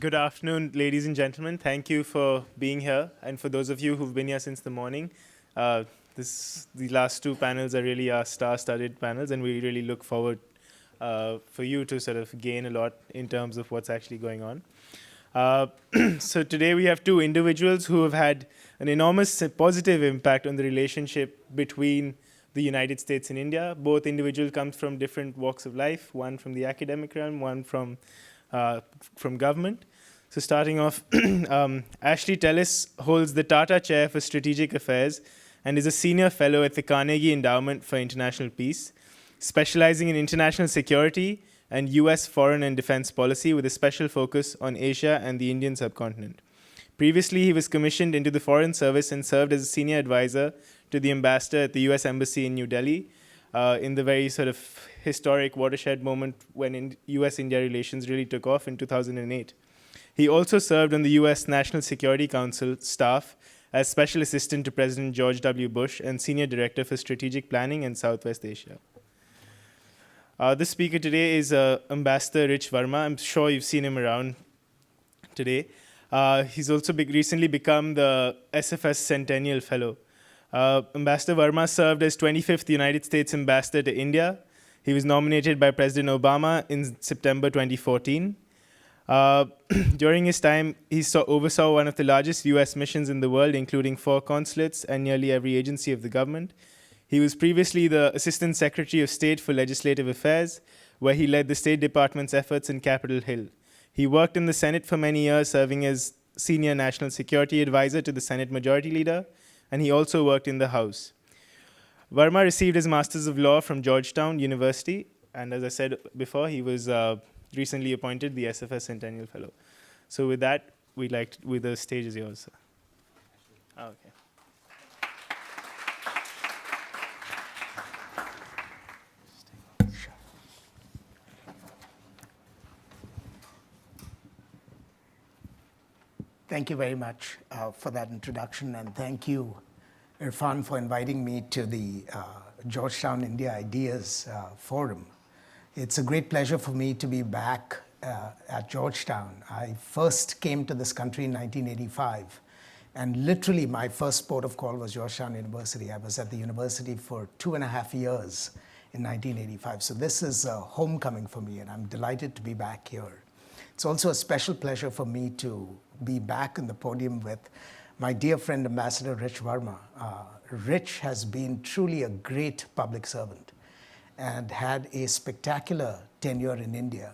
Good afternoon, ladies and gentlemen. Thank you for being here. And for those of you who've been here since the morning, the last two panels are really our star-studded panels, and we really look forward for you to sort of gain a lot in terms of what's actually going on. So today we have two individuals who have had an enormous positive impact on the relationship between the United States and India. Both individuals come from different walks of life, one from the academic realm, one from government. So starting off, Ashley Tellis holds the Tata Chair for Strategic Affairs and is a senior fellow at the Carnegie Endowment for International Peace, specializing in international security and US foreign and defense policy with a special focus on Asia and the Indian subcontinent. Previously, he was commissioned into the Foreign Service and served as a senior advisor to the ambassador at the US Embassy in New Delhi, in the very sort of historic watershed moment when US-India relations really took off in 2008. He also served on the US National Security Council staff as Special Assistant to President George W. Bush and Senior Director for Strategic Planning in Southwest Asia. The speaker today is Ambassador Rich Verma. I'm sure you've seen him around today. He's also recently become the SFS Centennial Fellow. Ambassador Verma served as 25th United States Ambassador to India. He was nominated by President Obama in September 2014. During his time, he oversaw one of the largest US missions in the world, including 4 consulates and nearly every agency of the government. He was previously the Assistant Secretary of State for Legislative Affairs, where he led the State Department's efforts in Capitol Hill. He worked in the Senate for many years, serving as Senior National Security Advisor to the Senate Majority Leader, and he also worked in the House. Verma received his Master's of Law from Georgetown University, and as I said before, he was recently appointed the SFS Centennial Fellow. So with that, the stage is yours, sir. Okay. Thank you very much for that introduction, and thank you, Irfan, for inviting me to the Georgetown India Ideas Forum. It's a great pleasure for me to be back at Georgetown. I first came to this country in 1985, and literally my first port of call was Georgetown University. I was at the university for 2.5 years in 1985. So this is a homecoming for me, and I'm delighted to be back here. It's also a special pleasure for me to be back in the podium with my dear friend, Ambassador Rich Verma. Rich has been truly a great public servant and had a spectacular tenure in India,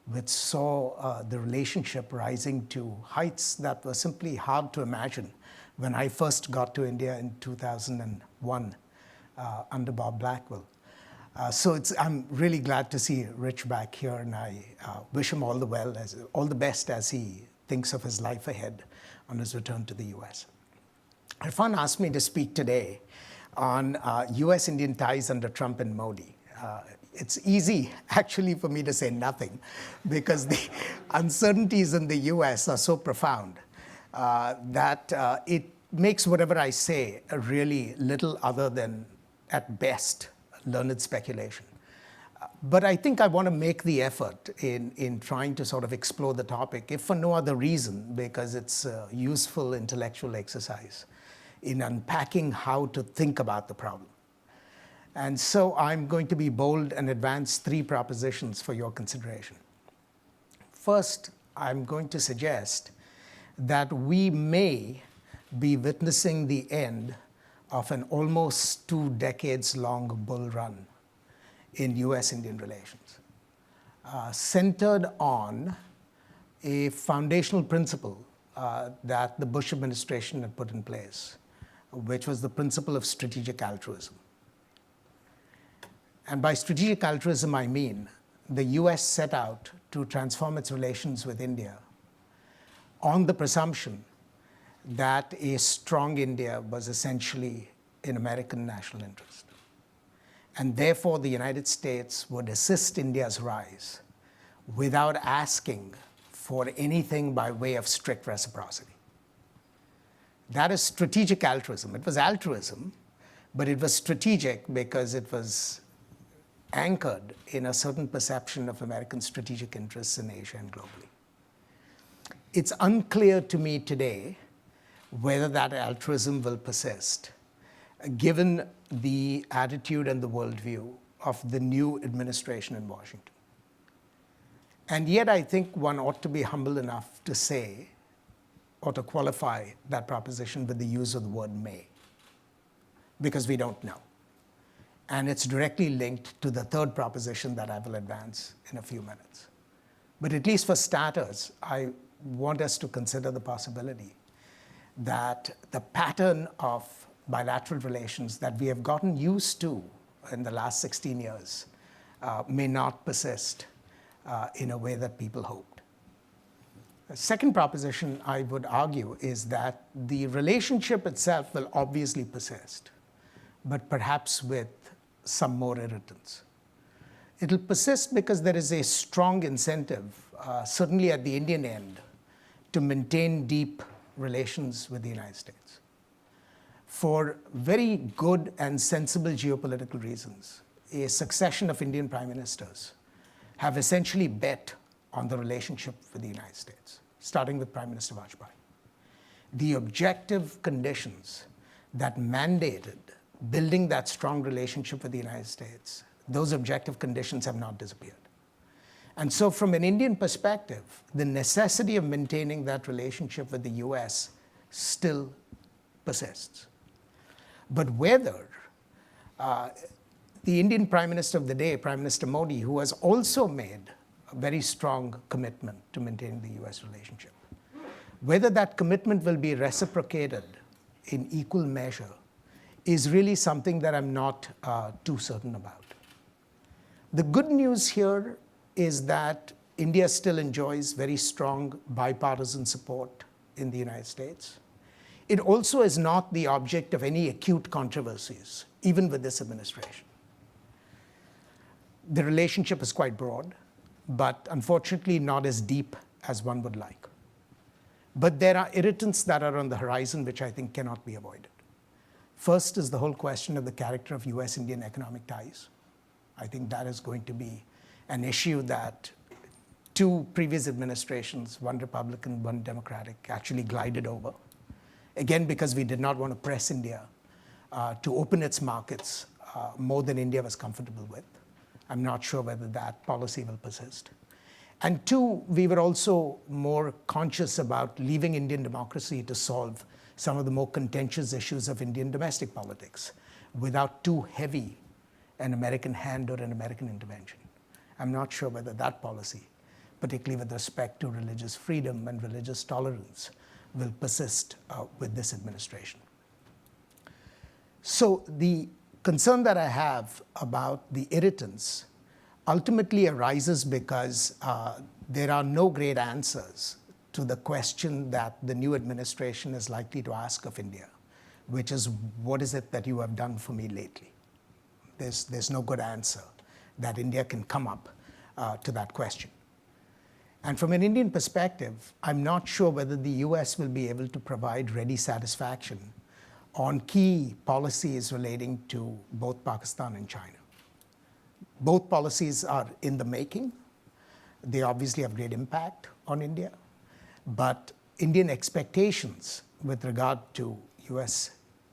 which saw the relationship rising to heights that were simply hard to imagine when I first got to India in 2001 under Bob Blackwell. So I'm really glad to see Rich back here, and I wish him all the best as he thinks of his life ahead on his return to the US. Irfan asked me to speak today on US-Indian ties under Trump and Modi. It's easy, actually, for me to say nothing because the uncertainties in the US are so profound that it makes whatever I say really little other than, at best, learned speculation. But I think I want to make the effort in trying to sort of explore the topic, if for no other reason, because it's a useful intellectual exercise in unpacking how to think about the problem. And so I'm going to be bold and advance 3 propositions for your consideration. First, I'm going to suggest that we may be witnessing the end of an almost 2 decades-long bull run in US-Indian relations, centered on a foundational principle that the Bush administration had put in place, which was the principle of strategic altruism. And by strategic altruism, I mean the US set out to transform its relations with India on the presumption that a strong India was essentially in American national interest. And therefore, the United States would assist India's rise without asking for anything by way of strict reciprocity. That is strategic altruism. It was altruism, but it was strategic because it was anchored in a certain perception of American strategic interests in Asia and globally. It's unclear to me today whether that altruism will persist, given the attitude and the worldview of the new administration in Washington. And yet I think one ought to be humble enough to say, or to qualify that proposition with the use of the word may, because we don't know. And it's directly linked to the third proposition that I will advance in a few minutes. But at least for starters, I want us to consider the possibility that the pattern of bilateral relations that we have gotten used to in the last 16 years may not persist in a way that people hoped. The second proposition I would argue is that the relationship itself will obviously persist, but perhaps with some more irritants. It'll persist because there is a strong incentive, certainly at the Indian end, to maintain deep relations with the United States. For very good and sensible geopolitical reasons, a succession of Indian prime ministers have essentially bet on the relationship with the United States, starting with Prime Minister Vajpayee. The objective conditions that mandated building that strong relationship with the United States, those objective conditions have not disappeared. And so from an Indian perspective, the necessity of maintaining that relationship with the US still persists. But whether the Indian Prime Minister of the day, Prime Minister Modi, who has also made a very strong commitment to maintaining the US relationship, whether that commitment will be reciprocated in equal measure is really something that I'm not too certain about. The good news here is that India still enjoys very strong bipartisan support in the United States. It also is not the object of any acute controversies, even with this administration. The relationship is quite broad, but unfortunately not as deep as one would like. But there are irritants that are on the horizon which I think cannot be avoided. First is the whole question of the character of US-Indian economic ties. I think that is going to be an issue that two previous administrations, one Republican, one Democratic, actually glided over. Again, because we did not want to press India to open its markets more than India was comfortable with. I'm not sure whether that policy will persist. And two, we were also more conscious about leaving Indian democracy to solve some of the more contentious issues of Indian domestic politics without too heavy an American hand or an American intervention. I'm not sure whether that policy, particularly with respect to religious freedom and religious tolerance, will persist with this administration. So the concern that I have about the irritants ultimately arises because there are no great answers to the question that the new administration is likely to ask of India, which is, what is it that you have done for me lately? There's no good answer that India can come up to that question. And from an Indian perspective, I'm not sure whether the US will be able to provide ready satisfaction on key policies relating to both Pakistan and China. Both policies are in the making. They obviously have great impact on India, but Indian expectations with regard to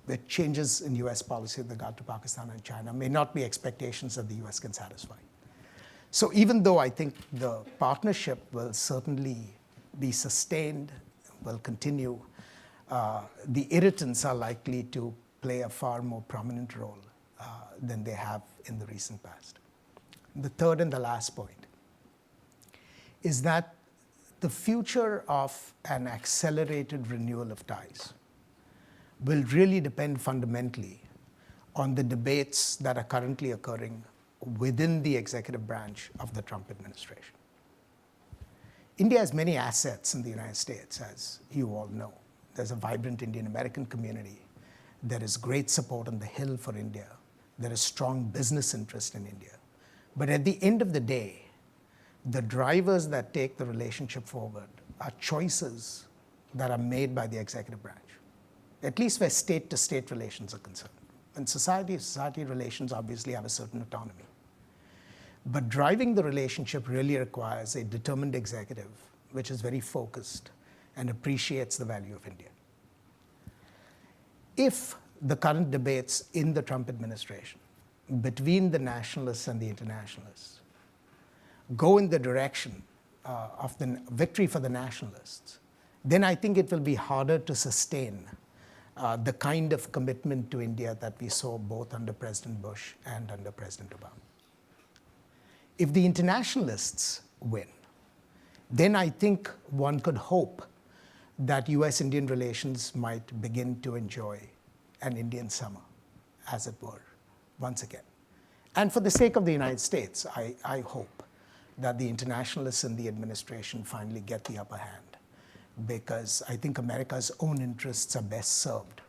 with changes in US policy with regard to Pakistan and China may not be expectations that the US can satisfy. So even though I think the partnership will certainly be sustained, will continue, the irritants are likely to play a far more prominent role than they have in the recent past. The third and the last point is that the future of an accelerated renewal of ties will really depend fundamentally on the debates that are currently occurring within the executive branch of the Trump administration. India has many assets in the United States, as you all know. There's a vibrant Indian American community. There is great support on the Hill for India. There is strong business interest in India. But at the end of the day, the drivers that take the relationship forward are choices that are made by the executive branch, at least where state-to-state relations are concerned. And society-to-society relations obviously have a certain autonomy. But driving the relationship really requires a determined executive, which is very focused and appreciates the value of India. If the current debates in the Trump administration between the nationalists and the internationalists go in the direction of the victory for the nationalists, then I think it will be harder to sustain the kind of commitment to India that we saw both under President Bush and under President Obama. If the internationalists win, then I think one could hope that US-Indian relations might begin to enjoy an Indian summer, as it were, once again. And for the sake of the United States, I hope that the internationalists in the administration finally get the upper hand, because I think America's own interests are best served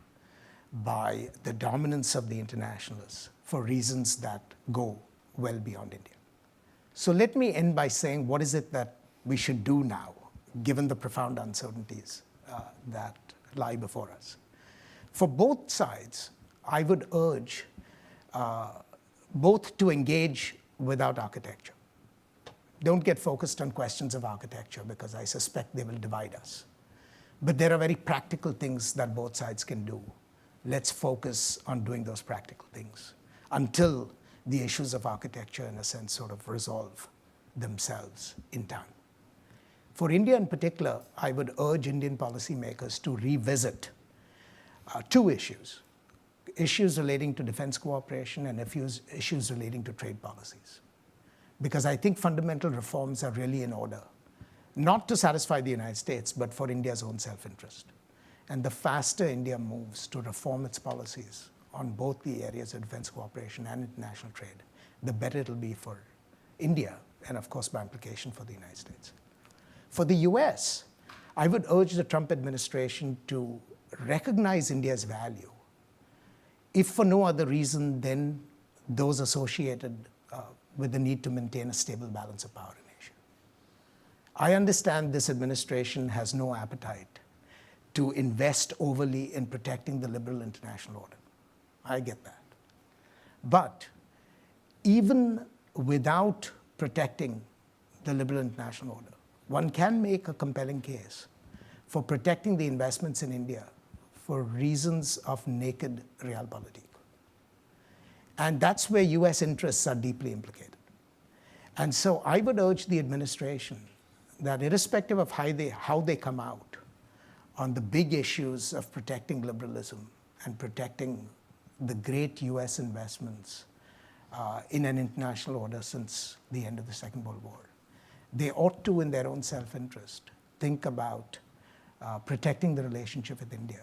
by the dominance of the internationalists for reasons that go well beyond India. So let me end by saying, what is it that we should do now, given the profound uncertainties that lie before us? For both sides, I would urge both to engage without architecture. Don't get focused on questions of architecture, because I suspect they will divide us. But there are very practical things that both sides can do. Let's focus on doing those practical things until the issues of architecture, in a sense, sort of resolve themselves in time. For India in particular, I would urge Indian policymakers to revisit two issues: issues relating to defense cooperation and issues relating to trade policies. Because I think fundamental reforms are really in order, not to satisfy the United States, but for India's own self-interest. And the faster India moves to reform its policies on both the areas of defense cooperation and international trade, the better it'll be for India, and of course by implication for the United States. For the US, I would urge the Trump administration to recognize India's value, if for no other reason than those associated with the need to maintain a stable balance of power in Asia. I understand this administration has no appetite to invest overly in protecting the liberal international order. I get that. But even without protecting the liberal international order, one can make a compelling case for protecting the investments in India for reasons of naked realpolitik. And that's where US interests are deeply implicated. And so I would urge the administration that irrespective of how they come out on the big issues of protecting liberalism and protecting the great US investments in an international order since the end of the Second World War, they ought to, in their own self-interest, think about protecting the relationship with India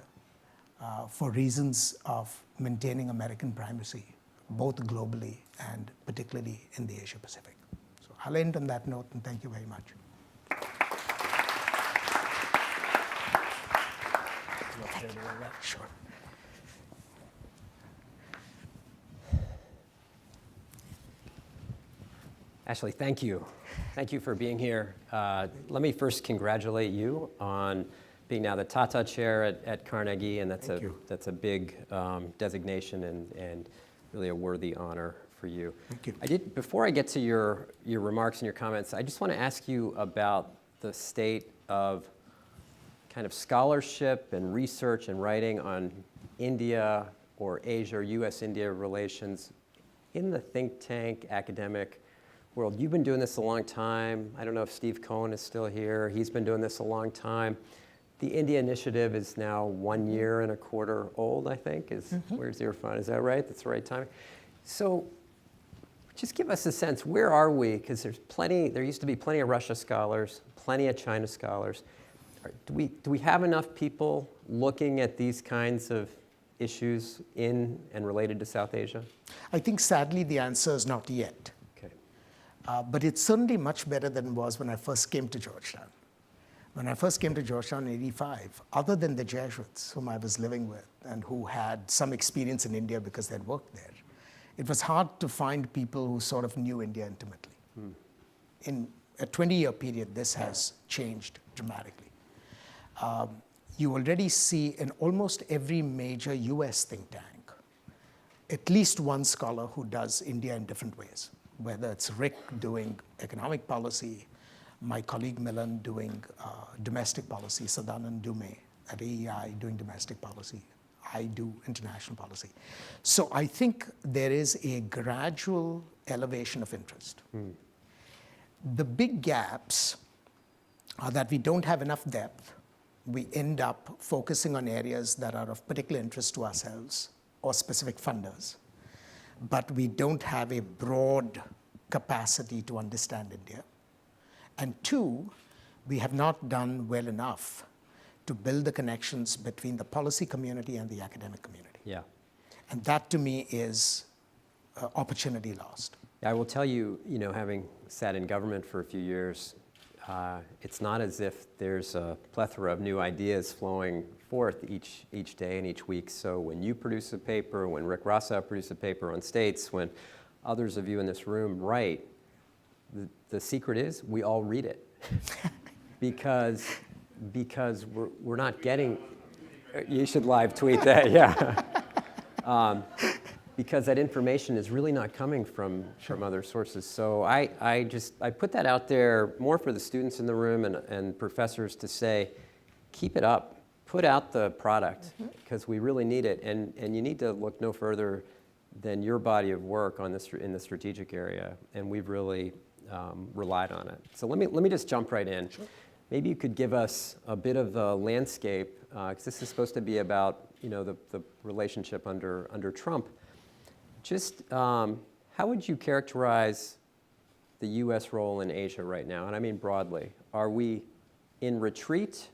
for reasons of maintaining American primacy, both globally and particularly in the Asia Pacific. So I'll end on that note, and thank you very much. Sure. Ashley, thank you. Thank you for being here. Let me first congratulate you on being now the Tata Chair at Carnegie, and that's a big designation and really a worthy honor for you. Thank you. Before I get to your remarks and your comments, I just want to ask you about the state of kind of scholarship and research and writing on India or Asia or US-India relations in the think tank academic world. You've been doing this a long time. I don't know if Steve Cohen is still here. He's been doing this a long time. The India Initiative is now 1 year and a quarter old, I think. Where's your fund? Is that right? That's the right time. So just give us a sense, where are we? Because there used to be plenty of Russia scholars, plenty of China scholars. Do we have enough people looking at these kinds of issues in and related to South Asia? I think sadly the answer is not yet. Okay. But it's certainly much better than it was when I first came to Georgetown. When I first came to Georgetown in '85, other than the Jesuits whom I was living with and who had some experience in India because they'd worked there, it was hard to find people who sort of knew India intimately. In a 20-year period, this has changed dramatically. You already see in almost every major US think tank at least one scholar who does India in different ways, whether it's Rick doing economic policy, my colleague Milan doing domestic policy, Sadanand Dume at AEI doing domestic policy. I do international policy. So I think there is a gradual elevation of interest. The big gaps are that we don't have enough depth. We end up focusing on areas that are of particular interest to ourselves or specific funders. But we don't have a broad capacity to understand India. And two, we have not done well enough to build the connections between the policy community and the academic community. Yeah. And that to me is opportunity lost. I will tell you, having sat in government for a few years, it's not as if there's a plethora of new ideas flowing forth each day and each week. So when you produce a paper, when Rick Rossow produces a paper on states, when others of you in this room write, the secret is we all read it. because we're not getting, you should live tweet that, yeah. Because that information is really not coming from other sources. So I put that out there more for the students in the room and professors to say, keep it up, put out the product, because we really need it. And you need to look no further than your body of work on this in the strategic area, and we've really relied on it. So let me just jump right in. Sure. Maybe you could give us a bit of the landscape, because this is supposed to be about the relationship under Trump. Just how would you characterize the U.S. role in Asia right now? And I mean broadly. Are we in retreat?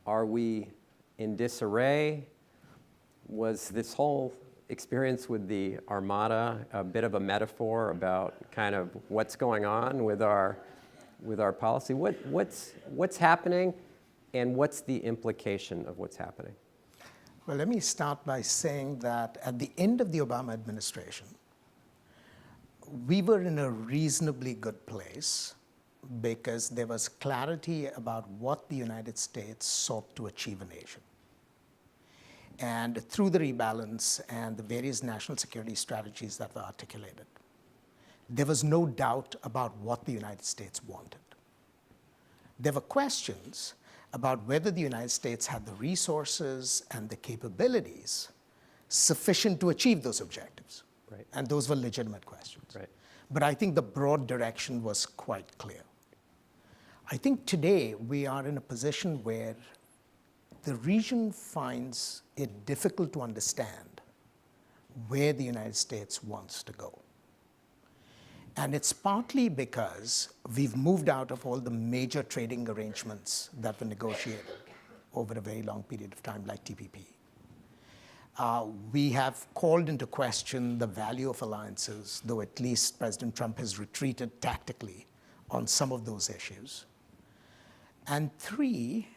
Are we in disarray? Was this whole experience with the Armada a bit of a metaphor about kind of what's going on with our policy? What's happening, and what's the implication of what's happening? Well, let me start by saying that at the end of the Obama administration, we were in a reasonably good place because there was clarity about what the United States sought to achieve in Asia. And through the rebalance and the various national security strategies that were articulated, there was no doubt about what the United States wanted. There were questions about whether the United States had the resources and the capabilities sufficient to achieve those objectives. Right. And those were legitimate questions. Right. But I think the broad direction was quite clear. I think today we are in a position where the region finds it difficult to understand where the United States wants to go. And it's partly because we've moved out of all the major trading arrangements that were negotiated over a very long period of time, like TPP. We have called into question the value of alliances, though at least President Trump has retreated tactically on some of those issues. And three,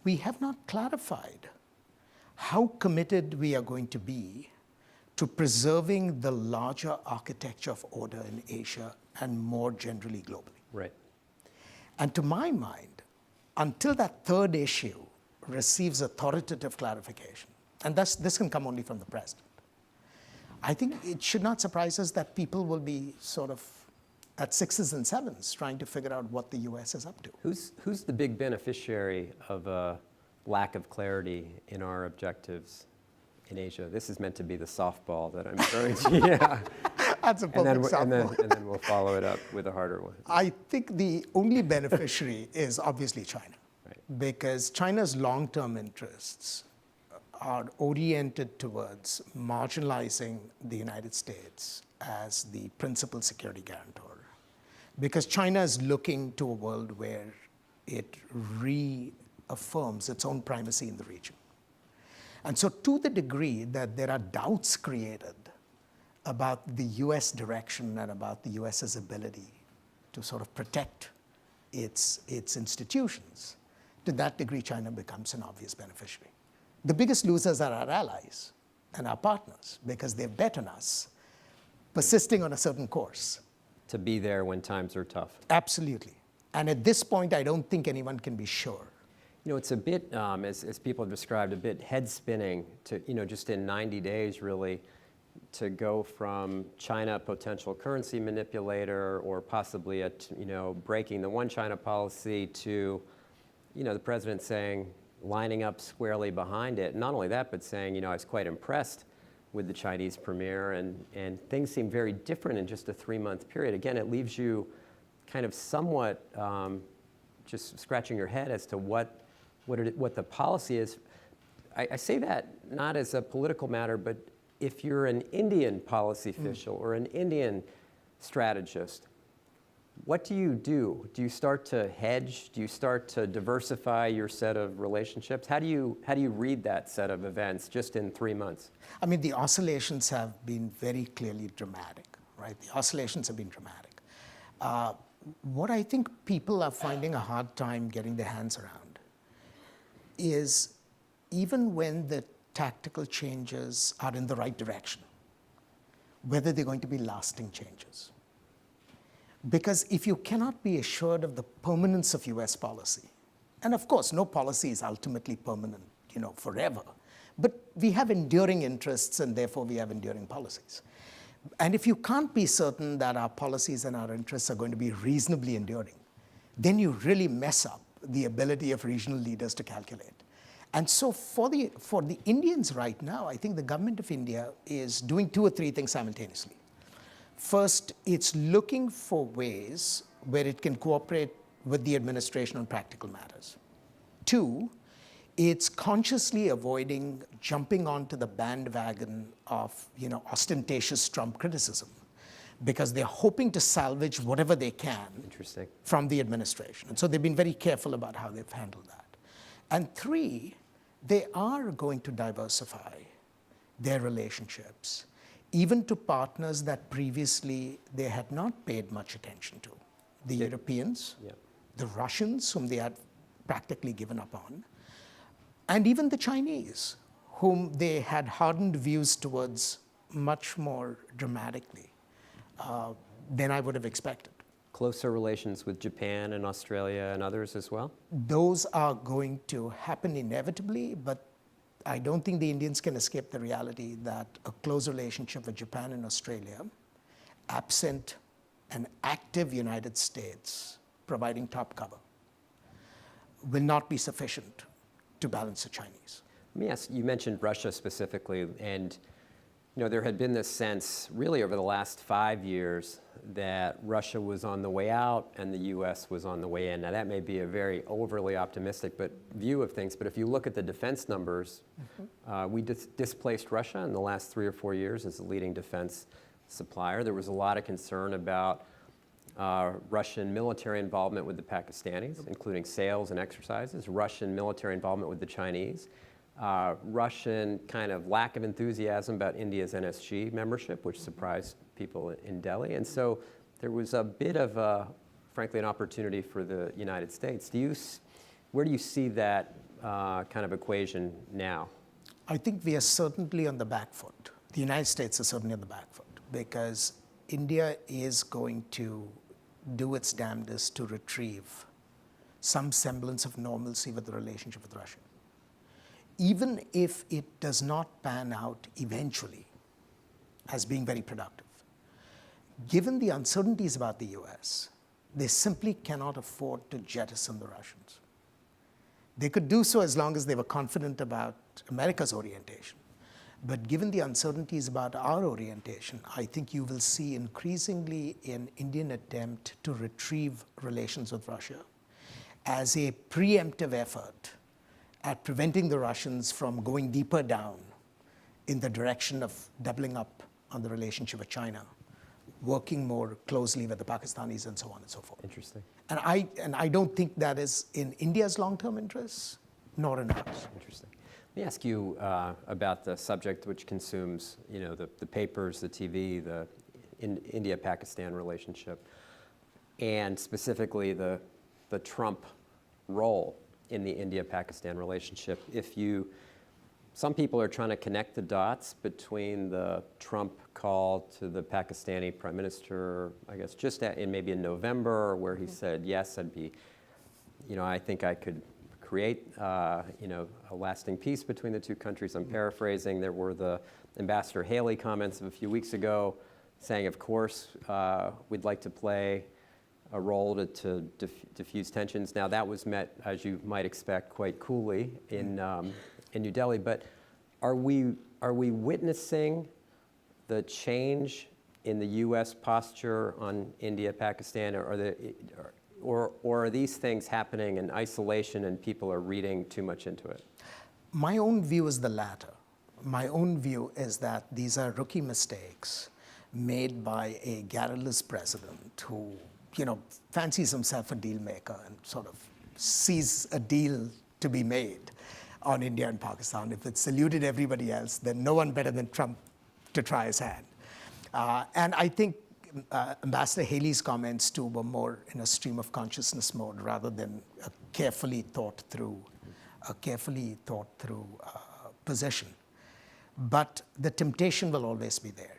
we have not clarified how committed we are going to be to preserving the larger architecture of order in Asia and more generally globally. Right. And to my mind, until that third issue receives authoritative clarification, and this can come only from the president, I think it should not surprise us that people will be sort of at sixes and sevens trying to figure out what the US is up to. Who's the big beneficiary of a lack of clarity in our objectives in Asia? This is meant to be the softball that I'm throwing to you. Yeah. That's a perfect softball. And then we'll follow it up with a harder one. I think the only beneficiary is obviously China. Right. Because China's long-term interests are oriented towards marginalizing the United States as the principal security guarantor. Because China is looking to a world where it reaffirms its own primacy in the region. And so to the degree that there are doubts created about the US direction and about the US's ability to sort of protect its institutions, to that degree China becomes an obvious beneficiary. The biggest losers are our allies and our partners because they've bet on us persisting on a certain course. To be there when times are tough. Absolutely. And at this point, I don't think anyone can be sure. It's a bit, as people have described, a bit head spinning to, just in 90 days really to go from China, potential currency manipulator, or possibly breaking the one China policy to, the president saying, lining up squarely behind it. Not only that, but saying, I was quite impressed with the Chinese premier, and things seem very different in just a 3-month period. Again, it leaves you kind of somewhat just scratching your head as to what the policy is. I say that not as a political matter, but if you're an Indian policy official or an Indian strategist, what do you do? Do you start to hedge? Do you start to diversify your set of relationships? How do you read that set of events just in 3 months? I mean, the oscillations have been very clearly dramatic, right? The oscillations have been dramatic. What I think people are finding a hard time getting their hands around is even when the tactical changes are in the right direction, whether they're going to be lasting changes. Because if you cannot be assured of the permanence of US policy, and of course, no policy is ultimately permanent, forever, but we have enduring interests and therefore we have enduring policies. And if you can't be certain that our policies and our interests are going to be reasonably enduring, then you really mess up the ability of regional leaders to calculate. And so for the Indians right now, I think the government of India is doing 2 or 3 things simultaneously. First, it's looking for ways where it can cooperate with the administration on practical matters. 2, it's consciously avoiding jumping onto the bandwagon of ostentatious Trump criticism, because they're hoping to salvage whatever they can from the administration. And so they've been very careful about how they've handled that. And 3, they are going to diversify their relationships, even to partners that previously they had not paid much attention to. The Europeans, the Russians, whom they had practically given up on, and even the Chinese, whom they had hardened views towards much more dramatically than I would have expected. Closer relations with Japan and Australia and others as well? Those are going to happen inevitably, but I don't think the Indians can escape the reality that a close relationship with Japan and Australia, absent an active United States providing top cover, will not be sufficient to balance the Chinese. Let me ask, you mentioned Russia specifically, and there had been this sense really over the last 5 years that Russia was on the way out and the US was on the way in. Now that may be a very overly optimistic view of things, but if you look at the defense numbers, we displaced Russia in the last 3 or 4 years as the leading defense supplier. There was a lot of concern about Russian military involvement with the Pakistanis, including sales and exercises, Russian military involvement with the Chinese, Russian kind of lack of enthusiasm about India's NSG membership, which surprised people in Delhi. And so there was a bit of, frankly, an opportunity for the United States. Where do you see that kind of equation now? I think we are certainly on the back foot. The United States is certainly on the back foot because India is going to do its damnedest to retrieve some semblance of normalcy with the relationship with Russia. Even if it does not pan out eventually as being very productive. Given the uncertainties about the US, they simply cannot afford to jettison the Russians. They could do so as long as they were confident about America's orientation. But given the uncertainties about our orientation, I think you will see increasingly an Indian attempt to retrieve relations with Russia as a preemptive effort at preventing the Russians from going deeper down in the direction of doubling up on the relationship with China, working more closely with the Pakistanis and so on and so forth. Interesting. And I don't think that is in India's long-term interests, nor in ours. Interesting. Let me ask you about the subject which consumes, the papers, the TV, the India-Pakistan relationship, and specifically the Trump role in the India-Pakistan relationship. Some people are trying to connect the dots between the Trump call to the Pakistani prime minister, I guess maybe in November, where he said, yes, I think I could create, a lasting peace between the two countries. I'm paraphrasing. There were the Ambassador Haley comments of a few weeks ago saying, of course, we'd like to play a role to diffuse tensions. Now, that was met, as you might expect, quite coolly in New Delhi. But are we witnessing the change in the U.S. posture on India, Pakistan, or are these things happening in isolation and people are reading too much into it? My own view is the latter. My own view is that these are rookie mistakes made by a garrulous president who, fancies himself a deal maker and sort of sees a deal to be made on India and Pakistan. If it's eluded everybody else, then no one better than Trump to try his hand. And I think Ambassador Haley's comments too were more in a stream of consciousness mode rather than a carefully thought through position. But the temptation will always be there.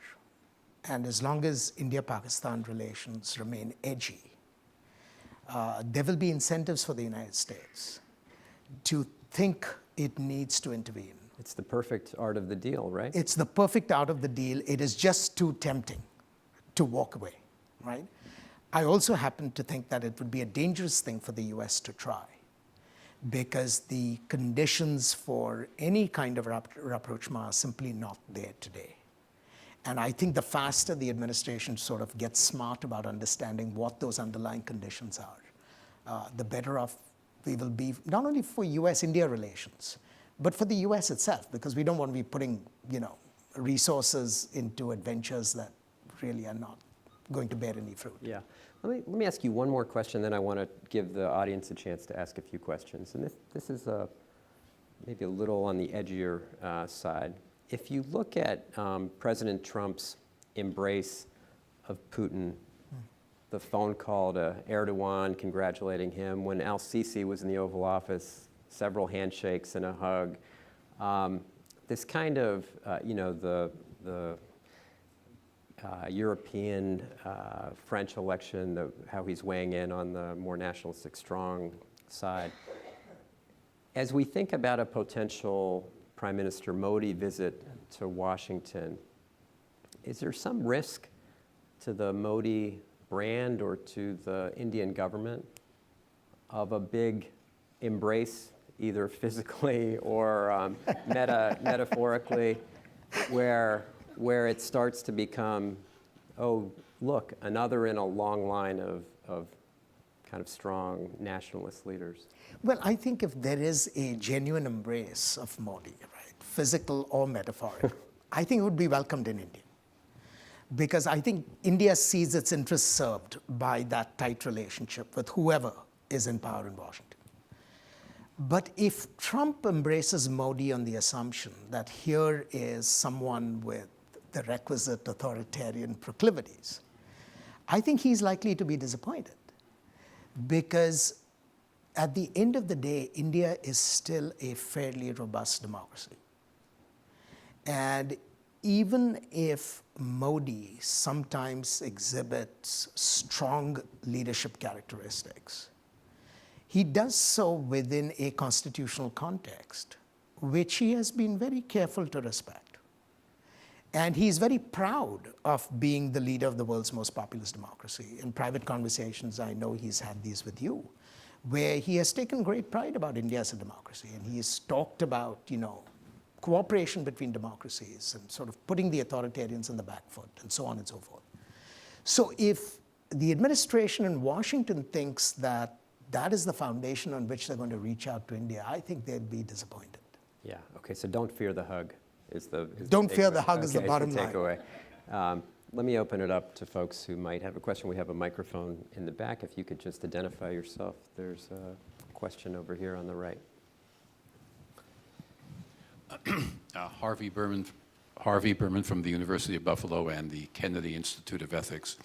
And as long as India-Pakistan relations remain edgy, there will be incentives for the United States to think it needs to intervene. It's the perfect art of the deal, right? It's the perfect art of the deal. It is just too tempting to walk away, right? I also happen to think that it would be a dangerous thing for the US to try, because the conditions for any kind of rapprochement are simply not there today. And I think the faster the administration sort of gets smart about understanding what those underlying conditions are, the better off we will be, not only for US-India relations, but for the US itself, because we don't want to be putting, resources into adventures that really are not going to bear any fruit. Yeah. Let me ask you one more question, then I want to give the audience a chance to ask a few questions. And this is maybe a little on the edgier side. If you look at President Trump's embrace of Putin, the phone call to Erdogan congratulating him, when al-Sisi was in the Oval Office, several handshakes and a hug, this kind of, the European French election, how he's weighing in on the more nationalistic strong side. As we think about a potential Prime Minister Modi visit to Washington, is there some risk to the Modi brand or to the Indian government of a big embrace, either physically or metaphorically, where it starts to become, oh, look, another in a long line of kind of strong nationalist leaders? Well, I think if there is a genuine embrace of Modi, right, physical or metaphorical, I think it would be welcomed in India. Because I think India sees its interests served by that tight relationship with whoever is in power in Washington. But if Trump embraces Modi on the assumption that here is someone with the requisite authoritarian proclivities, I think he's likely to be disappointed. Because at the end of the day, India is still a fairly robust democracy. And even if Modi sometimes exhibits strong leadership characteristics, he does so within a constitutional context, which he has been very careful to respect. And he's very proud of being the leader of the world's most populous democracy. In private conversations, I know he's had these with you, where he has taken great pride about India as a democracy. And he's talked about, cooperation between democracies and sort of putting the authoritarians on the back foot and so on and so forth. So if the administration in Washington thinks that that is the foundation on which they're going to reach out to India, I think they'd be disappointed. Yeah, okay, so don't fear the hug is the Don't fear the hug is the bottom line. Takeaway. Let me open it up to folks who might have a question. We have a microphone in the back. If you could just identify yourself. There's a question over here on the right. Harvey Berman from the University of Buffalo and the Kennedy Institute of Ethics.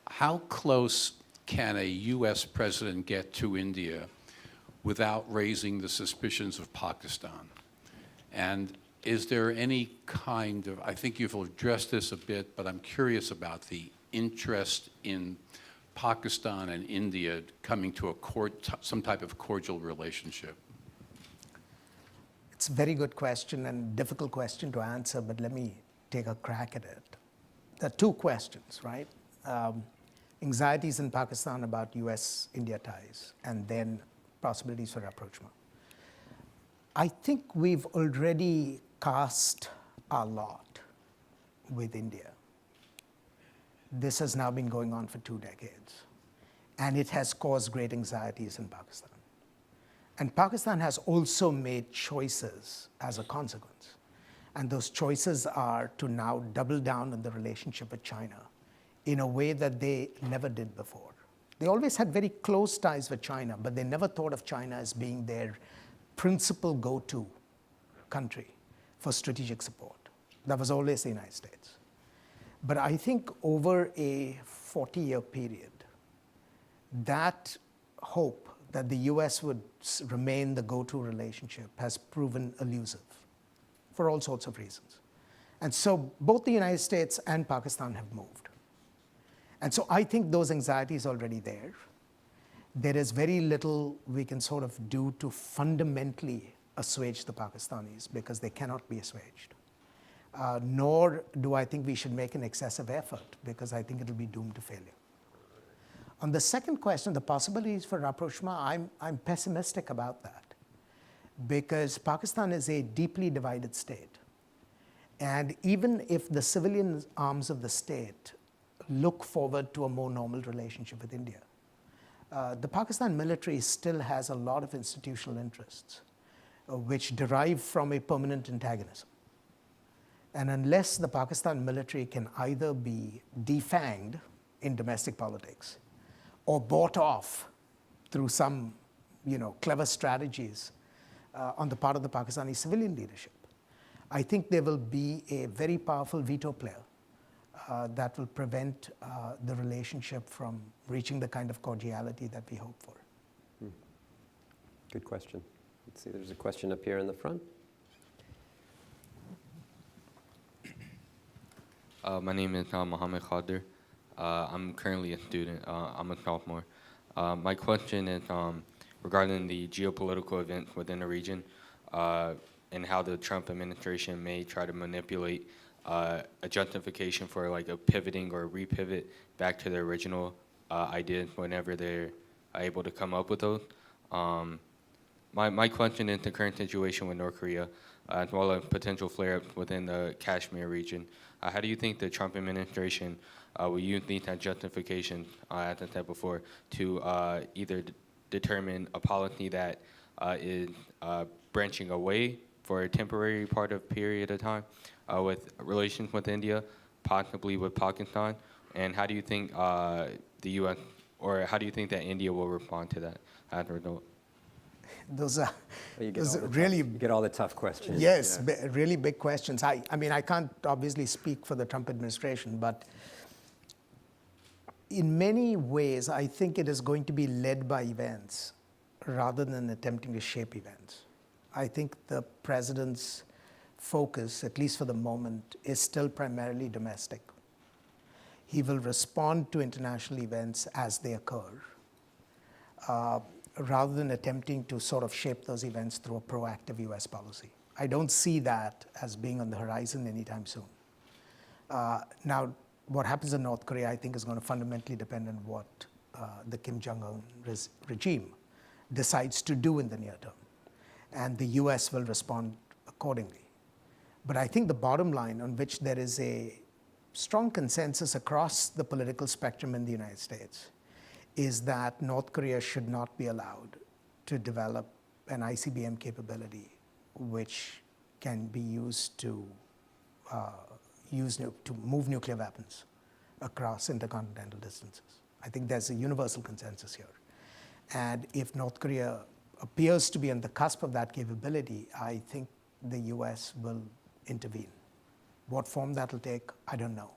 How close can a U.S. president get to India without raising the suspicions of Pakistan? And is there any kind of, I think you've addressed this a bit, but I'm curious about the interest in Pakistan and India coming to some type of cordial relationship? It's a very good question and difficult question to answer, but let me take a crack at it. There are two questions, right? Anxieties in Pakistan about US-India ties, and then possibilities for rapprochement. I think we've already cast our lot with India. This has now been going on for 2 decades, and it has caused great anxieties in Pakistan. And Pakistan has also made choices as a consequence. And those choices are to now double down on the relationship with China in a way that they never did before. They always had very close ties with China, but they never thought of China as being their principal go-to country for strategic support. That was always the United States. But I think over a 40-year period, that hope that the US would remain the go-to relationship has proven elusive for all sorts of reasons. And so both the United States and Pakistan have moved. And so I think those anxieties are already there. There is very little we can sort of do to fundamentally assuage the Pakistanis because they cannot be assuaged. Nor do I think we should make an excessive effort because I think it'll be doomed to failure. On the second question, the possibilities for rapprochement, I'm pessimistic about that because Pakistan is a deeply divided state. And even if the civilian arms of the state look forward to a more normal relationship with India, the Pakistan military still has a lot of institutional interests which derive from a permanent antagonism. And unless the Pakistan military can either be defanged in domestic politics or bought off through some clever strategies on the part of the Pakistani civilian leadership, I think there will be a very powerful veto player that will prevent the relationship from reaching the kind of cordiality that we hope for. Good question. Let's see, there's a question up here in the front. My name is Mohammed Khadir. I'm currently a student. I'm a sophomore. My question is regarding the geopolitical events within the region and how the Trump administration may try to manipulate a justification for like a pivoting or repivot back to their original ideas whenever they're able to come up with those. My question is the current situation with North Korea, as well as potential flare-ups within the Kashmir region. How do you think the Trump administration will use these as justification, as I said before, to either determine a policy that is branching away for a temporary period of time with relations with India, possibly with Pakistan, and how do you think the U.S. or how do you think that India will respond to that as a result? Those are You get all the tough questions. Yes, really big questions. I mean, I can't obviously speak for the Trump administration, but in many ways, I think it is going to be led by events rather than attempting to shape events. I think the president's focus, at least for the moment, is still primarily domestic. He will respond to international events as they occur, rather than attempting to sort of shape those events through a proactive US policy. I don't see that as being on the horizon anytime soon. Now, what happens in North Korea, I think, is going to fundamentally depend on what the Kim Jong-un regime decides to do in the near term. And the US will respond accordingly. But I think the bottom line on which there is a strong consensus across the political spectrum in the United States is that North Korea should not be allowed to develop an ICBM capability which can be used to move nuclear weapons across intercontinental distances. I think there's a universal consensus here. And if North Korea appears to be on the cusp of that capability, I think the US will intervene. What form that will take, I don't know.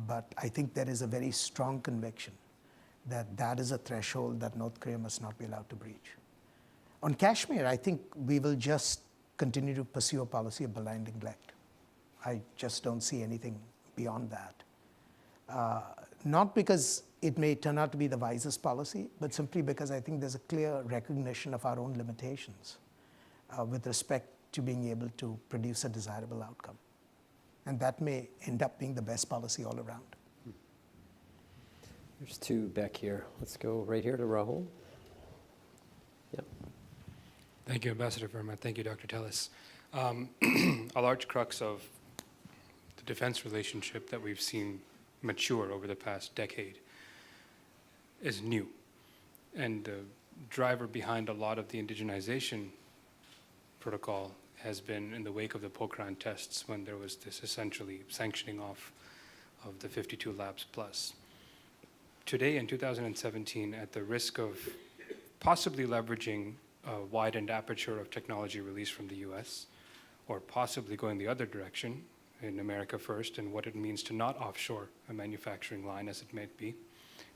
But I think there is a very strong conviction that that is a threshold that North Korea must not be allowed to breach. On Kashmir, I think we will just continue to pursue a policy of blind neglect. I just don't see anything beyond that. Not because it may turn out to be the wisest policy, but simply because I think there's a clear recognition of our own limitations with respect to being able to produce a desirable outcome. And that may end up being the best policy all around. There's two back here. Let's go right here to Rahul. Yeah. Thank you, Ambassador Verma. Thank you, Dr. Tellis. A large crux of the defense relationship that we've seen mature over the past decade is new. And the driver behind a lot of the indigenization protocol has been in the wake of the Pokhran tests, when there was this essentially sanctioning off of the 52 labs plus. Today in 2017, at the risk of possibly leveraging a widened aperture of technology release from the US, or possibly going the other direction in America first and what it means to not offshore a manufacturing line as it may be,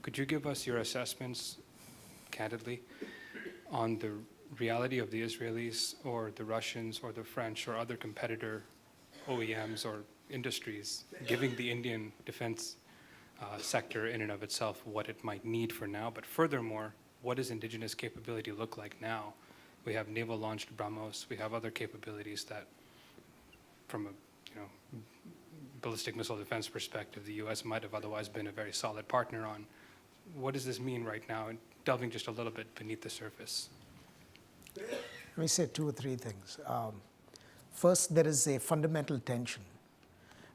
could you give us your assessments candidly on the reality of the Israelis or the Russians or the French or other competitor OEMs or industries giving the Indian defense sector in and of itself what it might need for now, but furthermore, what does indigenous capability look like now? We have naval-launched BrahMos, we have other capabilities that, from a ballistic missile defense perspective, the US might have otherwise been a very solid partner on. What does this mean right now, and delving just a little bit beneath the surface? Let me say two or three things. First, there is a fundamental tension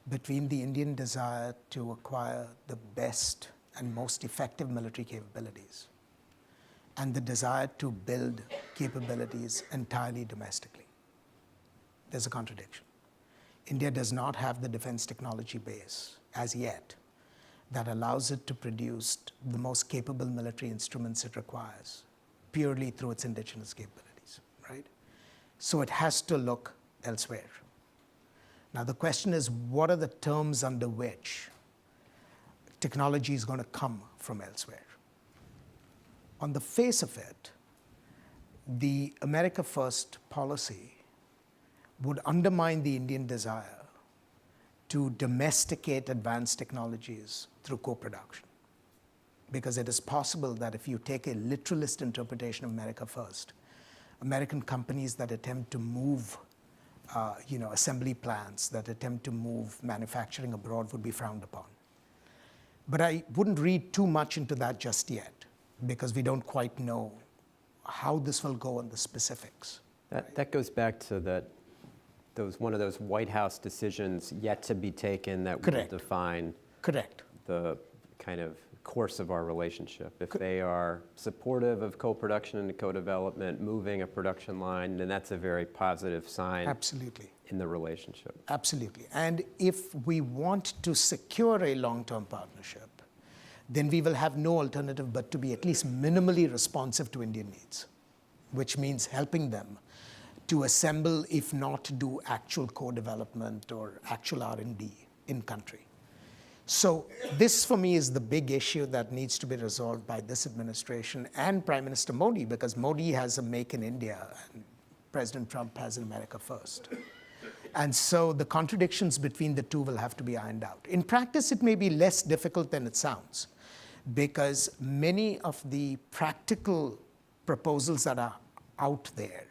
between the Indian desire to acquire the best and most effective military capabilities and the desire to build capabilities entirely domestically. There's a contradiction. India does not have the defense technology base as yet that allows it to produce the most capable military instruments it requires purely through its indigenous capabilities, right? So it has to look elsewhere. Now the question is, what are the terms under which technology is going to come from elsewhere? On the face of it, the America First policy would undermine the Indian desire to domesticate advanced technologies through co-production. Because it is possible that if you take a literalist interpretation of America First, American companies that attempt to move assembly plants, that attempt to move manufacturing abroad would be frowned upon. But I wouldn't read too much into that just yet, because we don't quite know how this will go on the specifics. That goes back to one of those White House decisions yet to be taken that will define the kind of course of our relationship. If they are supportive of co-production and co-development, moving a production line, then that's a very positive sign. Absolutely. In the relationship. Absolutely. And if we want to secure a long-term partnership, then we will have no alternative but to be at least minimally responsive to Indian needs, which means helping them to assemble, if not do actual co-development or actual R&D in country. So this, for me, is the big issue that needs to be resolved by this administration and Prime Minister Modi, because Modi has a Make in India and President Trump has an America First. And so the contradictions between the two will have to be ironed out. In practice, it may be less difficult than it sounds, because many of the practical proposals that are out there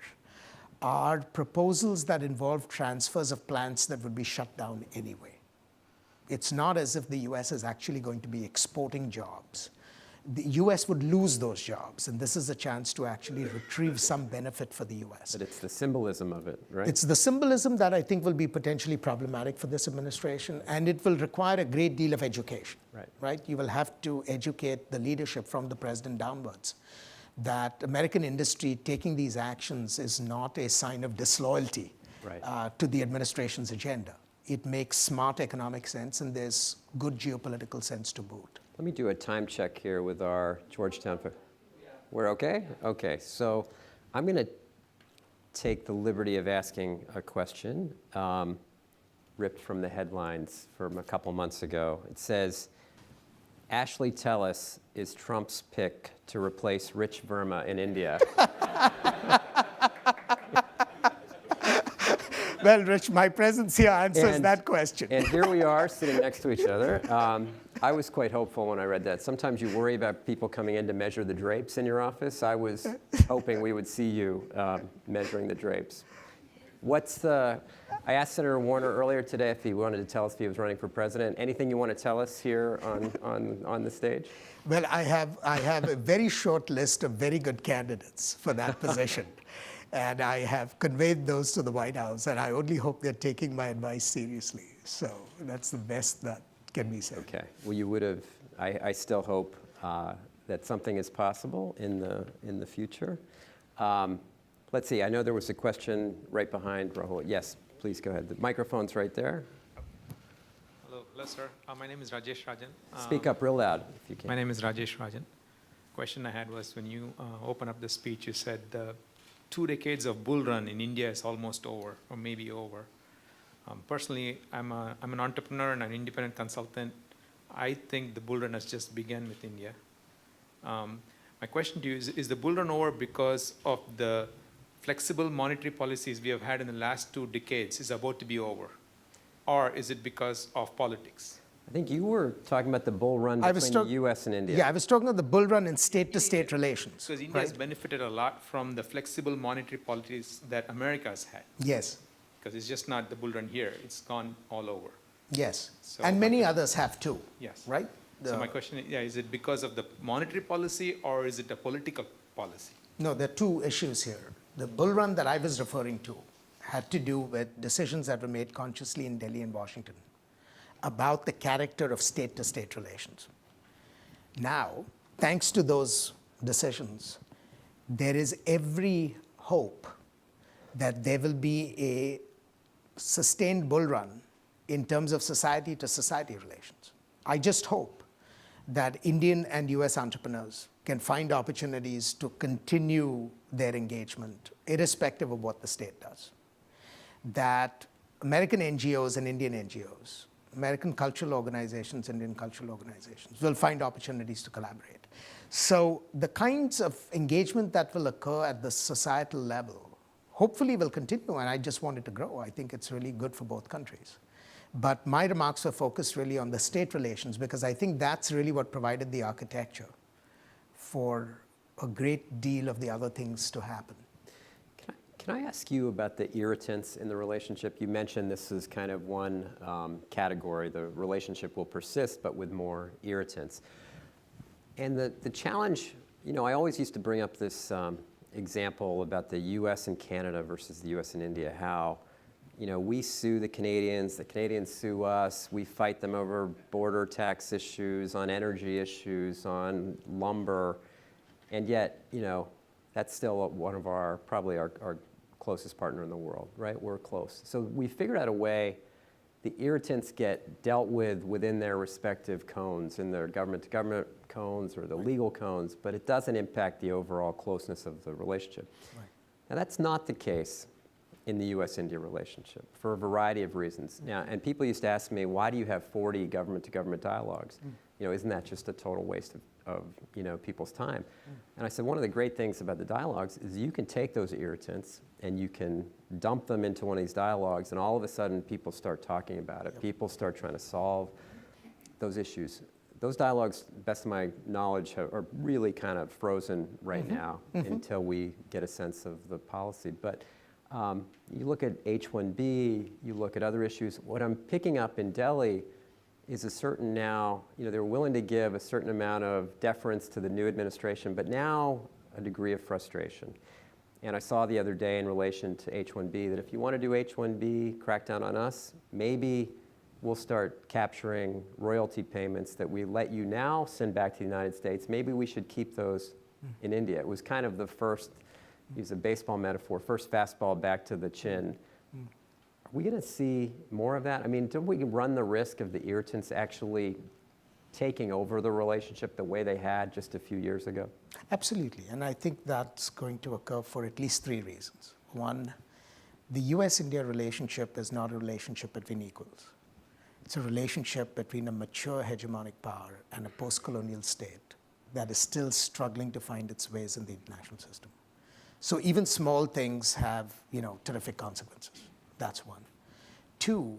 are proposals that involve transfers of plants that would be shut down anyway. It's not as if the US is actually going to be exporting jobs. The US would lose those jobs, and this is a chance to actually retrieve some benefit for the US. But it's the symbolism of it, right? It's the symbolism that I think will be potentially problematic for this administration, and it will require a great deal of education. Right? You will have to educate the leadership from the president downwards that American industry taking these actions is not a sign of disloyalty to the administration's agenda. It makes smart economic sense, and there's good geopolitical sense to boot. Let me do a time check here with our Georgetown. We're okay? Okay, so I'm going to take the liberty of asking a question ripped from the headlines from a couple months ago. It says, Ashley Tellis is Trump's pick to replace Rich Verma in India. Well, Rich, my presence here answers that question. And here we are sitting next to each other. I was quite hopeful when I read that. Sometimes you worry about people coming in to measure the drapes in your office. I was hoping we would see you measuring the drapes. I asked Senator Warner earlier today if he wanted to tell us if he was running for president. Anything you want to tell us here on the stage? Well, I have a very short list of very good candidates for that position. And I have conveyed those to the White House, and I only hope they're taking my advice seriously. So that's the best that can be said. Okay. Well, you would have. I still hope that something is possible in the future. Let's see. I know there was a question right behind Rahul. Yes, please go ahead. The microphone's right there. Hello, sir. My name is Rajesh Rajan. Speak up real loud if you can. My name is Rajesh Rajan. Question I had was when you opened up the speech, you said the 2 decades of bull run in India is almost over, or maybe over. Personally, I'm an entrepreneur and an independent consultant. I think the bull run has just begun with India. My question to you is the bull run over because of the flexible monetary policies we have had in the last 2 decades is about to be over? Or is it because of politics? I think you were talking about the bull run between the U.S. and India. Yeah, I was talking about the bull run in state-to-state relations. Because India has benefited a lot from the flexible monetary policies that America has had. Yes, Because it's just not the bull run here, it's gone all over. yes. So And my many question- others have too. Yes. Right? So my question is, is it because of the monetary policy or is it a political policy? No, there are 2 issues here. The bull run that I was referring to had to do with decisions that were made consciously in Delhi and Washington about the character of state-to-state relations. Now, thanks to those decisions, there is every hope that there will be a sustained bull run in terms of society-to-society relations. I just hope that Indian and US entrepreneurs can find opportunities to continue their engagement, irrespective of what the state does. That American NGOs and Indian NGOs, American cultural organizations, Indian cultural organizations, will find opportunities to collaborate. So the kinds of engagement that will occur at the societal level hopefully will continue, and I just want it to grow. I think it's really good for both countries. But my remarks were focused really on the state relations because I think that's really what provided the architecture for a great deal of the other things to happen. Can I ask you about the irritants in the relationship? You mentioned this is kind of one category. The relationship will persist, but with more irritants. And the challenge, I always used to bring up this example about the US and Canada versus the US and India, how we sue the Canadians sue us, we fight them over border tax issues, on energy issues, on lumber, and yet, that's still one of probably our closest partner in the world, right? We're close. So we figured out a way, the irritants get dealt with within their respective cones, in their government-to-government cones or the legal cones, but it doesn't impact the overall closeness of the relationship. Right. Now that's not the case in the US-India relationship for a variety of reasons. Now, and people used to ask me, why do you have 40 government-to-government dialogues? Isn't that just a total waste of people's time? And I said, one of the great things about the dialogues is you can take those irritants and you can dump them into one of these dialogues, and all of a sudden people start talking about it. Yep. People start trying to solve those issues. Those dialogues, best of my knowledge, are really kind of frozen right now until we get a sense of the policy. But you look at H-1B, you look at other issues. What I'm picking up in Delhi is a certain now, they're willing to give a certain amount of deference to the new administration, but now a degree of frustration. And I saw the other day in relation to H-1B that if you want to do H-1B, crack down on us, maybe we'll start capturing royalty payments that we let you now send back to the United States. Maybe we should keep those in India. It was kind of the first, use a baseball metaphor, first fastball back to the chin. Are we going to see more of that? I mean, don't we run the risk of the irritants actually taking over the relationship the way they had just a few years ago? Absolutely, and I think that's going to occur for at least 3 reasons. One, the US-India relationship is not a relationship between equals. It's a relationship between a mature hegemonic power and a post-colonial state that is still struggling to find its ways in the international system. So even small things have, terrific consequences. That's one. 2,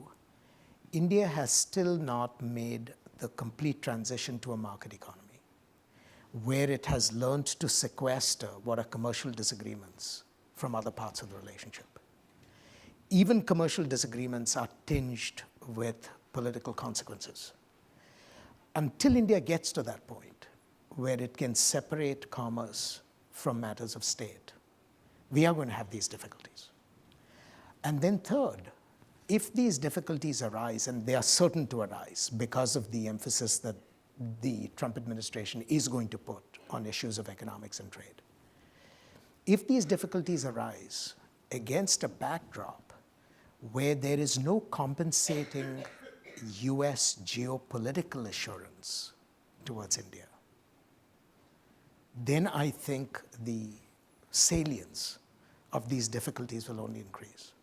India has still not made the complete transition to a market economy, where it has learned to sequester what are commercial disagreements from other parts of the relationship. even commercial disagreements are tinged with political consequences. Until India gets to that point where it can separate commerce from matters of state, we are going to have these difficulties. And then third, if these difficulties arise, and they are certain to arise because of the emphasis that the Trump administration is going to put on issues of economics and trade, if these difficulties arise against a backdrop where there is no compensating US geopolitical assurance towards India, then I think the salience of these difficulties will only increase.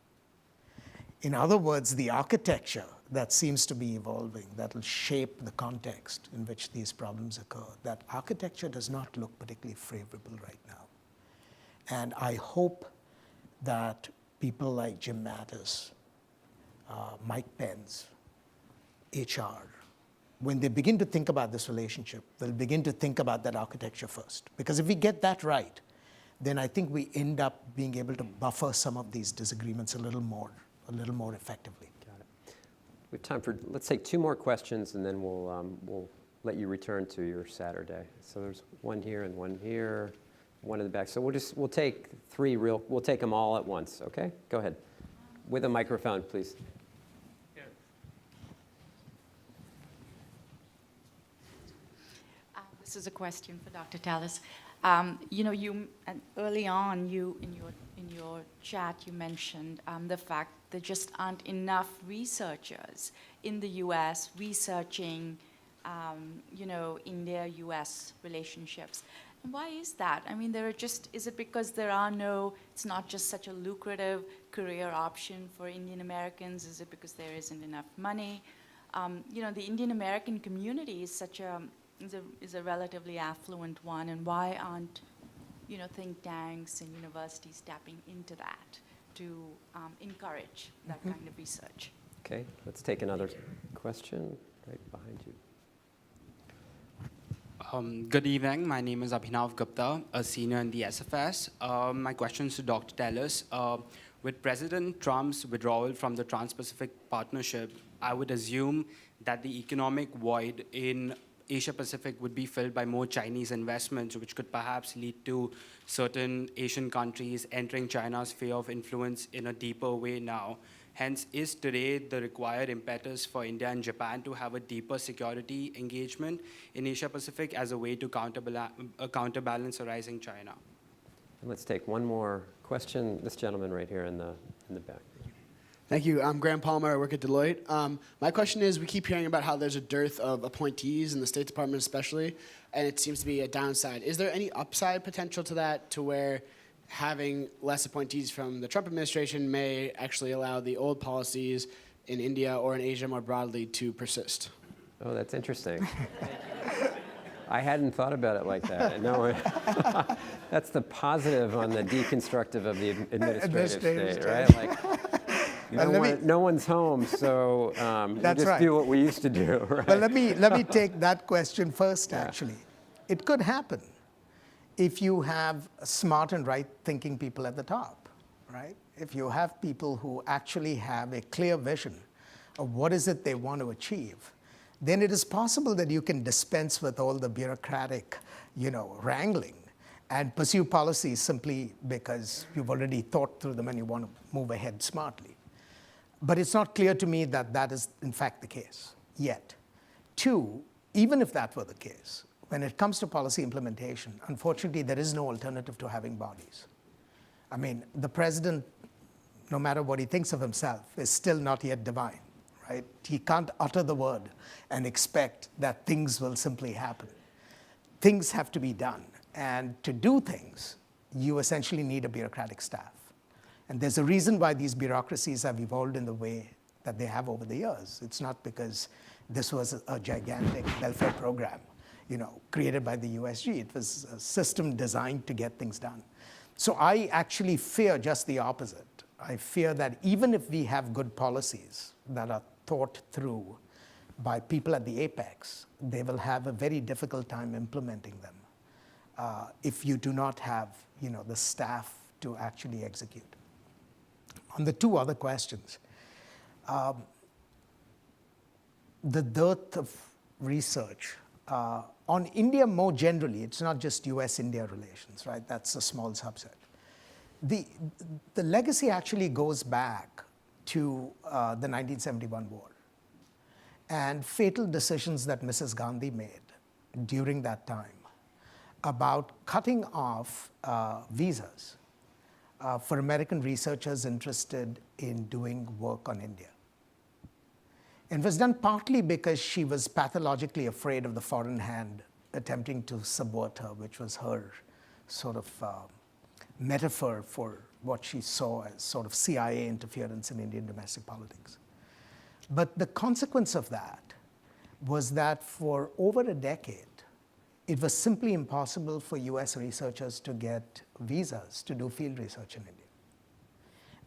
In other words, the architecture that seems to be evolving, that will shape the context in which these problems occur, that architecture does not look particularly favorable right now. And I hope that people like Jim Mattis, Mike Pence, HR, when they begin to think about this relationship, they'll begin to think about that architecture first. Because if we get that right, then I think we end up being able to buffer some of these disagreements a little more effectively. Got it. We have time for, let's take 2 more questions, and then we'll let you return to your Saturday. So there's one here and one here, one in the back. So we'll take 3 we'll take them all at once, okay? Go ahead. With a microphone, please. This is a question for Dr. Tallis. Early on, in your chat, you mentioned the fact there just aren't enough researchers in the U.S. researching, India-U.S. relationships. And why is that? I mean, is it because it's not just such a lucrative career option for Indian Americans? Is it because there isn't enough money? The Indian American community is is a relatively affluent one, and why aren't think tanks and universities tapping into that to encourage that kind of research? Okay, let's take another question right behind you. Good evening. My name is Abhinav Gupta, a senior in the SFS. My question is to Dr. Tallis. With President Trump's withdrawal from the Trans-Pacific Partnership, I would assume that the economic void in Asia-Pacific would be filled by more Chinese investments, which could perhaps lead to certain Asian countries entering China's sphere of influence in a deeper way now. Hence, is today the required impetus for India and Japan to have a deeper security engagement in Asia-Pacific as a way to counterbalance a rising China? And let's take one more question. This gentleman right here in the back. Thank you. I'm Graham Palmer. I work at Deloitte. My question is, we keep hearing about how there's a dearth of appointees in the State Department especially, and it seems to be a downside. Is there any upside potential to that, to where having less appointees from the Trump administration may actually allow the old policies in India or in Asia more broadly to persist? Oh, that's interesting. I hadn't thought about it like that. No, that's the positive on the deconstructive of the administrative state, right? Like, no one's home, so we just do what we used to do, right? But let me take that question first, actually. It could happen if you have smart and right-thinking people at the top, right? If you have people who actually have a clear vision of what is it they want to achieve, then it is possible that you can dispense with all the bureaucratic, wrangling and pursue policies simply because you've already thought through them and you want to move ahead smartly. But it's not clear to me that that is, in fact, the case yet. 2, even if that were the case, when it comes to policy implementation, unfortunately, there is no alternative to having bodies. I mean, the president, no matter what he thinks of himself, is still not yet divine, right? He can't utter the word and expect that things will simply happen. Things have to be done. And to do things, you essentially need a bureaucratic staff. And there's a reason why these bureaucracies have evolved in the way that they have over the years. It's not because this was a gigantic welfare program, created by the USG. It was a system designed to get things done. So I actually fear just the opposite. I fear that even if we have good policies that are thought through by people at the apex, they will have a very difficult time implementing them if you do not have, the staff to actually execute. On the two other questions, the dearth of research on India more generally, it's not just US-India relations, right? That's a small subset. The legacy actually goes back to the 1971 war and fatal decisions that Mrs. Gandhi made during that time about cutting off visas for American researchers interested in doing work on India. And it was done partly because she was pathologically afraid of the foreign hand attempting to subvert her, which was her sort of metaphor for what she saw as sort of CIA interference in Indian domestic politics. But the consequence of that was that for over a decade, it was simply impossible for US researchers to get visas to do field research in India.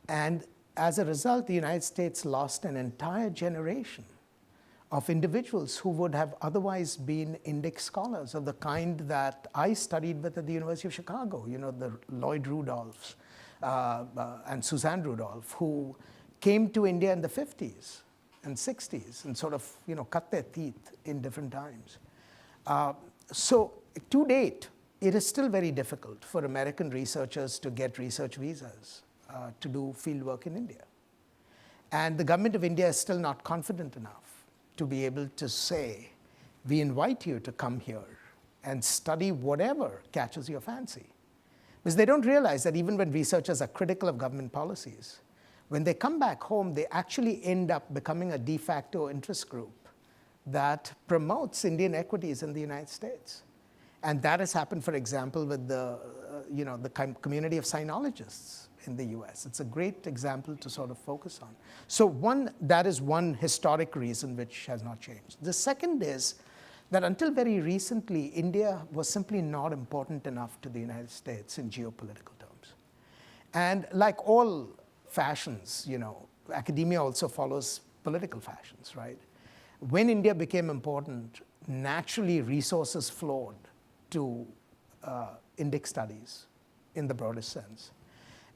And as a result, the United States lost an entire generation of individuals who would have otherwise been index scholars of the kind that I studied with at the University of Chicago, you know, the Lloyd Rudolphs and Suzanne Rudolph, who came to India in the 50s and 60s and sort of, you know, cut their teeth in different times. So to date, it is still very difficult for American researchers to get research visas to do field work in India. And the government of India is still not confident enough to be able to say, we invite you to come here and study whatever catches your fancy. Because they don't realize that even when researchers are critical of government policies, when they come back home, they actually end up becoming a de facto interest group that promotes Indian equities in the United States. And that has happened, for example, with the community of sinologists in the US. It's a great example to sort of focus on. So that is one historic reason which has not changed. The second is that until very recently, India was simply not important enough to the United States in geopolitical terms. And like all fashions, you know, academia also follows political fashions, right? When India became important, naturally resources flowed to Indic studies in the broadest sense.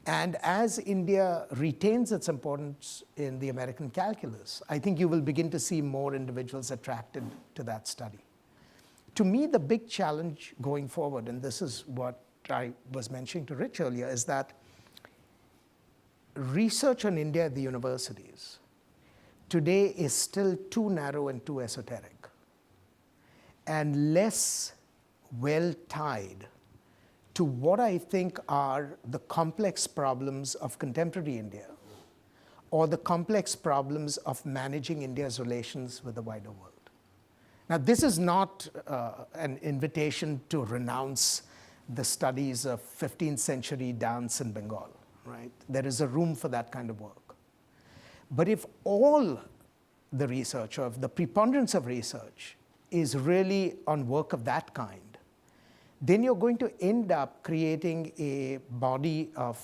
And as India retains its importance in the American calculus, I think you will begin to see more individuals attracted to that study. To me, the big challenge going forward, and this is what I was mentioning to Rich earlier, is that research on India at the universities today is still too narrow and too esoteric and less well tied to what I think are the complex problems of contemporary India or the complex problems of managing India's relations with the wider world. Now, this is not an invitation to renounce the studies of 15th century dance in Bengal, right? There is a room for that kind of work. But if all the research, or if the preponderance of research is really on work of that kind, then you're going to end up creating a body of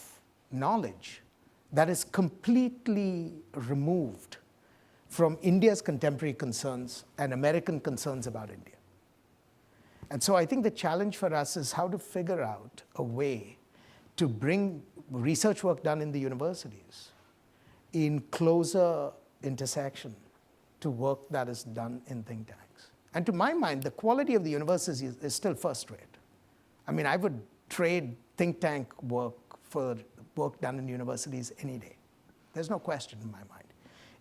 knowledge that is completely removed from India's contemporary concerns and American concerns about India. And so I think the challenge for us is how to figure out a way to bring research work done in the universities in closer intersection to work that is done in think tanks. And to my mind, the quality of the universities is still first rate. I mean, I would trade think tank work for work done in universities any day. There's no question in my mind.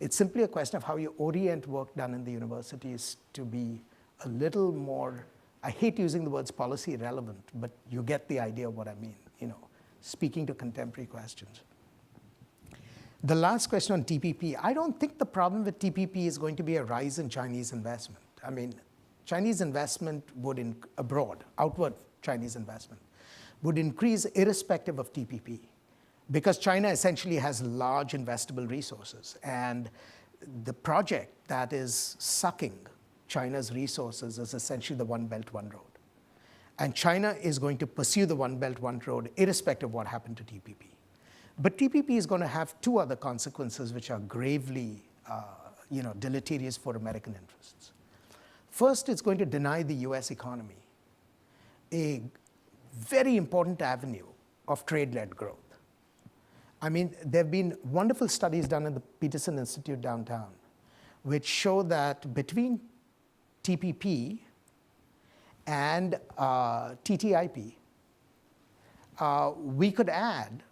It's simply a question of how you orient work done in the universities to be a little more, I hate using the words policy relevant, but you get the idea of what I mean, you know, speaking to contemporary questions. The last question on TPP, I don't think the problem with TPP is going to be a rise in Chinese investment. I mean, Chinese investment would, abroad, outward Chinese investment, would increase irrespective of TPP because China essentially has large investable resources. And the project that is sucking China's resources is essentially the One Belt, One Road. And China is going to pursue the One Belt, One Road irrespective of what happened to TPP. But TPP is going to have two other consequences which are gravely deleterious for American interests. First, it's going to deny the US economy a very important avenue of trade-led growth. I mean, there have been wonderful studies done at the Peterson Institute downtown, which show that between TPP and TTIP, we could add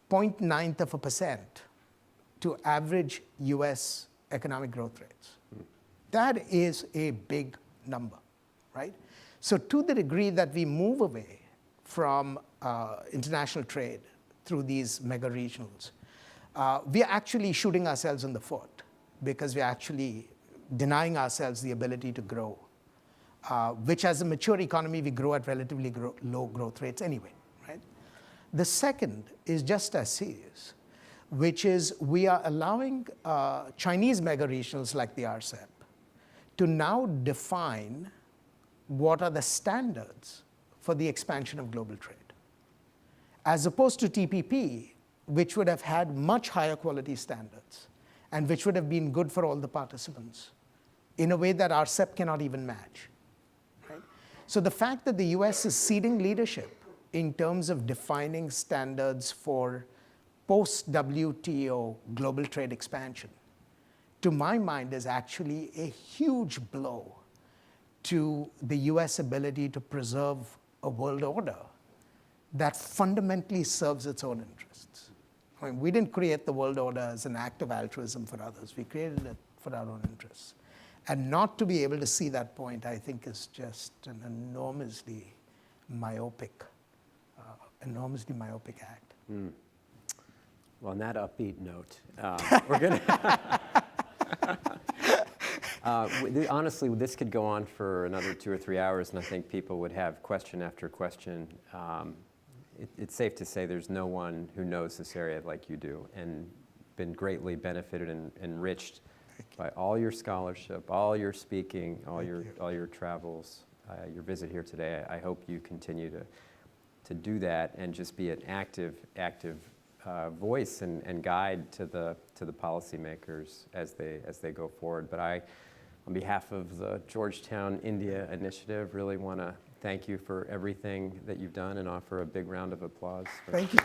0.9% to average US economic growth rates. That is a big number, right? So to the degree that we move away from international trade through these mega regionals, we are actually shooting ourselves in the foot because we're actually denying ourselves the ability to grow, which as a mature economy, we grow at relatively low growth rates anyway, right? The second is just as serious, which is we are allowing Chinese mega regionals like the RCEP to now define what are the standards for the expansion of global trade, as opposed to TPP, which would have had much higher quality standards and which would have been good for all the participants in a way that RCEP cannot even match. Right? So the fact that the US is ceding leadership in terms of defining standards for post-WTO global trade expansion, to my mind, is actually a huge blow to the US ability to preserve a world order that fundamentally serves its own interests. I mean, we didn't create the world order as an act of altruism for others. We created it for our own interests. And not to be able to see that point, I think, is just an enormously myopic act. Mm. Well, on that upbeat note, we're going to... honestly, this could go on for another 2 or 3 hours, and I think people would have question after question. It's safe to say there's no one who knows this area like you do, and been greatly benefited and enriched by all your scholarship, all your speaking, all your travels, your visit here today. I hope you continue to do that and just be an active voice and guide to the policymakers as they go forward. But I, on behalf of the Georgetown India Initiative, really want to thank you for everything that you've done and offer a big round of applause. Thank you.